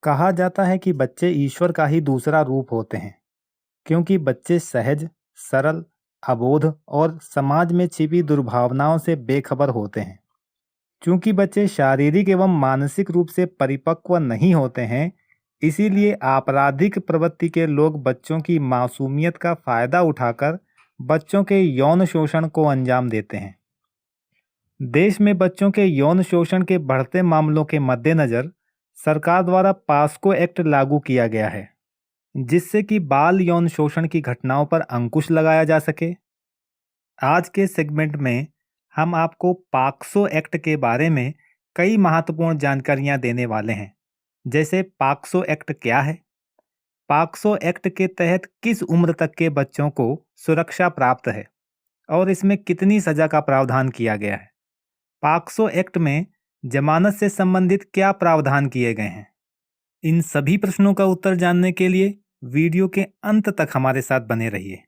कहा जाता है कि बच्चे ईश्वर का ही दूसरा रूप होते हैं, क्योंकि बच्चे सहज, सरल, अबोध और समाज में छिपी दुर्भावनाओं से बेखबर होते हैं। चूंकि बच्चे शारीरिक एवं मानसिक रूप से परिपक्व नहीं होते हैं, इसीलिए आपराधिक प्रवृत्ति के लोग बच्चों की मासूमियत का फायदा उठाकर बच्चों के यौन शोषण को अंजाम देते हैं। देश में बच्चों के यौन शोषण के बढ़ते मामलों के मद्देनजर सरकार द्वारा पास्को एक्ट लागू किया गया है, जिससे कि बाल यौन शोषण की घटनाओं पर अंकुश लगाया जा सके। आज के सेगमेंट में हम आपको पाक्सो एक्ट के बारे में कई महत्वपूर्ण जानकारियां देने वाले हैं, जैसे पाक्सो एक्ट क्या है, पाक्सो एक्ट के तहत किस उम्र तक के बच्चों को सुरक्षा प्राप्त है और इसमें कितनी सजा का प्रावधान किया गया है, पाक्सो एक्ट में जमानत से संबंधित क्या प्रावधान किए गए हैं। इन सभी प्रश्नों का उत्तर जानने के लिए वीडियो के अंत तक हमारे साथ बने रहिए।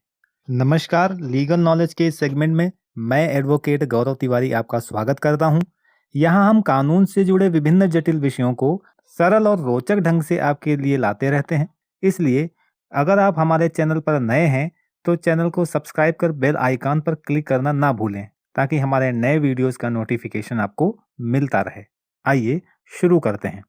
नमस्कार, लीगल नॉलेज के इस सेगमेंट में मैं एडवोकेट गौरव तिवारी आपका स्वागत करता हूं। यहां हम कानून से जुड़े विभिन्न जटिल विषयों को सरल और रोचक ढंग से आपके लिए लाते रहते हैं। इसलिए अगर आप हमारे चैनल पर नए हैं तो चैनल को सब्सक्राइब कर बेल आइकन पर क्लिक करना ना भूलें, ताकि हमारे नए वीडियोस का नोटिफिकेशन आपको मिलता रहे। आइए शुरू करते हैं।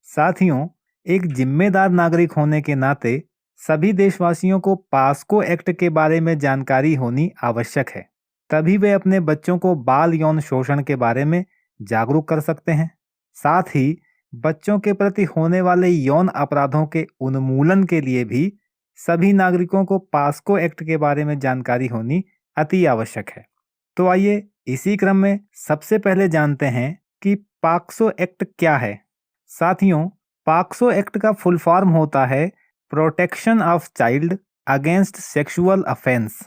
साथियों, एक जिम्मेदार नागरिक होने के नाते सभी देशवासियों को पास्को एक्ट के बारे में जानकारी होनी आवश्यक है, तभी वे अपने बच्चों को बाल यौन शोषण के बारे में जागरूक कर सकते हैं। साथ ही बच्चों के प्रति होने वाले यौन अपराधों के उन्मूलन के लिए भी सभी नागरिकों को पास्को एक्ट के बारे में जानकारी होनी अति आवश्यक है। तो आइए इसी क्रम में सबसे पहले जानते हैं कि पाक्सो एक्ट क्या है। साथियों, पाक्सो एक्ट का फुल फॉर्म होता है protection of child against sexual offence,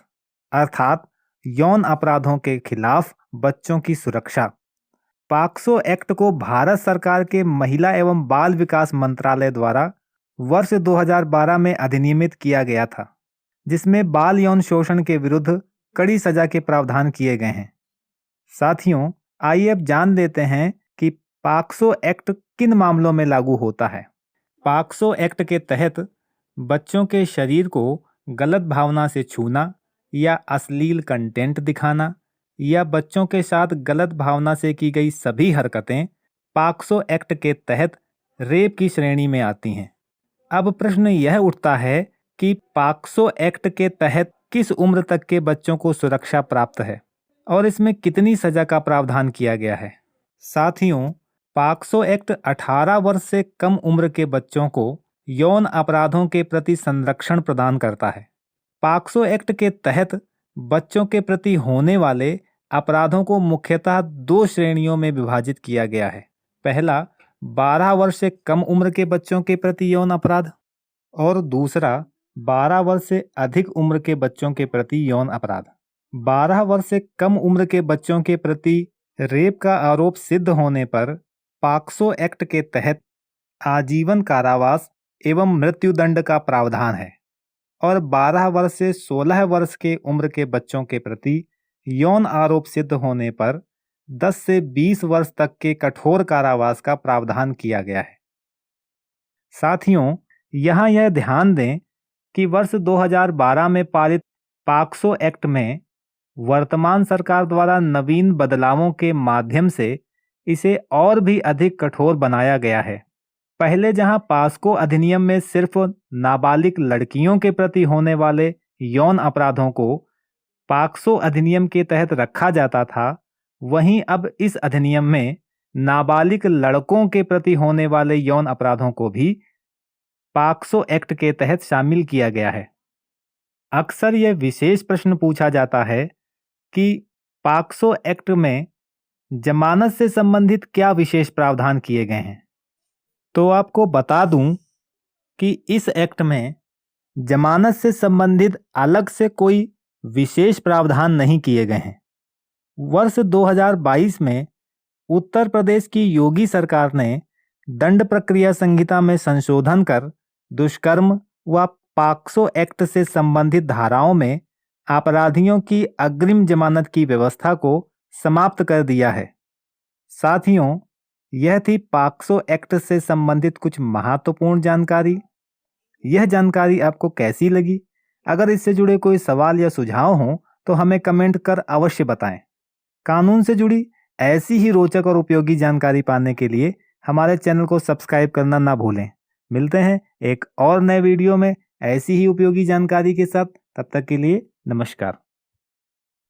अर्थात यौन अपराधों के खिलाफ बच्चों की सुरक्षा। पाक्सो एक्ट को भारत सरकार के महिला एवं बाल विकास मंत्रालय द्वारा वर्ष 2012 में अधिनियमित किया गया था, जिसमें बाल यौन शोषण के विरुद्ध कड़ी सजा के प्रावधान किए गए हैं। साथियों, आइए अब जान लेते हैं कि पाक्सो एक्ट किन मामलों में लागू होता है। पाक्सो एक्ट के तहत बच्चों के शरीर को गलत भावना से छूना या अश्लील कंटेंट दिखाना या बच्चों के साथ गलत भावना से की गई सभी हरकतें पाक्सो एक्ट के तहत रेप की श्रेणी में आती हैं। अब प्रश्न यह उठता है कि पाक्सो एक्ट के तहत किस उम्र तक के बच्चों को सुरक्षा प्राप्त है और इसमें कितनी सजा का प्रावधान किया गया है। साथियों, पाक्सो एक्ट 18 वर्ष से कम उम्र के बच्चों को यौन अपराधों के प्रति संरक्षण प्रदान करता है। पाक्सो एक्ट के तहत बच्चों के प्रति होने वाले अपराधों को मुख्यतः दो श्रेणियों में विभाजित किया गया है। पहला, 12 वर्ष से कम उम्र के बच्चों के प्रति यौन अपराध, और दूसरा 12 वर्ष से अधिक उम्र के बच्चों के प्रति यौन अपराध। 12 वर्ष से कम उम्र के बच्चों के प्रति रेप का आरोप सिद्ध होने पर पाक्सो एक्ट के तहत आजीवन कारावास एवं मृत्युदंड का प्रावधान है, और 12 वर्ष से 16 वर्ष के उम्र के बच्चों के प्रति यौन आरोप सिद्ध होने पर 10 से 20 वर्ष तक के कठोर कारावास का प्रावधान किया गया है। साथियों, यहाँ यह ध्यान दें कि वर्ष 2012 में पारित पाक्सो एक्ट में वर्तमान सरकार द्वारा नवीन बदलावों के माध्यम से इसे और भी अधिक कठोर बनाया गया है। पहले जहां पास्को अधिनियम में सिर्फ नाबालिग लड़कियों के प्रति होने वाले यौन अपराधों को पाक्सो अधिनियम के तहत रखा जाता था, वहीं अब इस अधिनियम में नाबालिग लड़कों के प्रति होने वाले यौन अपराधों को भी पाक्सो एक्ट के तहत शामिल किया गया है। अक्सर यह विशेष प्रश्न पूछा जाता है कि पाक्सो एक्ट में जमानत से संबंधित क्या विशेष प्रावधान किए गए हैं। तो आपको बता दूं कि इस एक्ट में जमानत से संबंधित अलग से कोई विशेष प्रावधान नहीं किए गए हैं। वर्ष 2022 में उत्तर प्रदेश की योगी सरकार ने दंड प्रक्रिया संहिता में संशोधन कर दुष्कर्म व पाक्सो एक्ट से संबंधित धाराओं में अपराधियों की अग्रिम जमानत की व्यवस्था को समाप्त कर दिया है। साथियों, यह थी पॉक्सो एक्ट से संबंधित कुछ महत्वपूर्ण जानकारी। यह जानकारी आपको कैसी लगी? अगर इससे जुड़े कोई सवाल या सुझाव हों तो हमें कमेंट कर अवश्य बताएं। कानून से जुड़ी ऐसी ही रोचक और उपयोगी जानकारी पाने के लिए हमारे चैनल को सब्सक्राइब करना ना भूलें। मिलते हैं एक और नए वीडियो में ऐसी ही उपयोगी जानकारी के साथ। तब तक के लिए नमस्कार।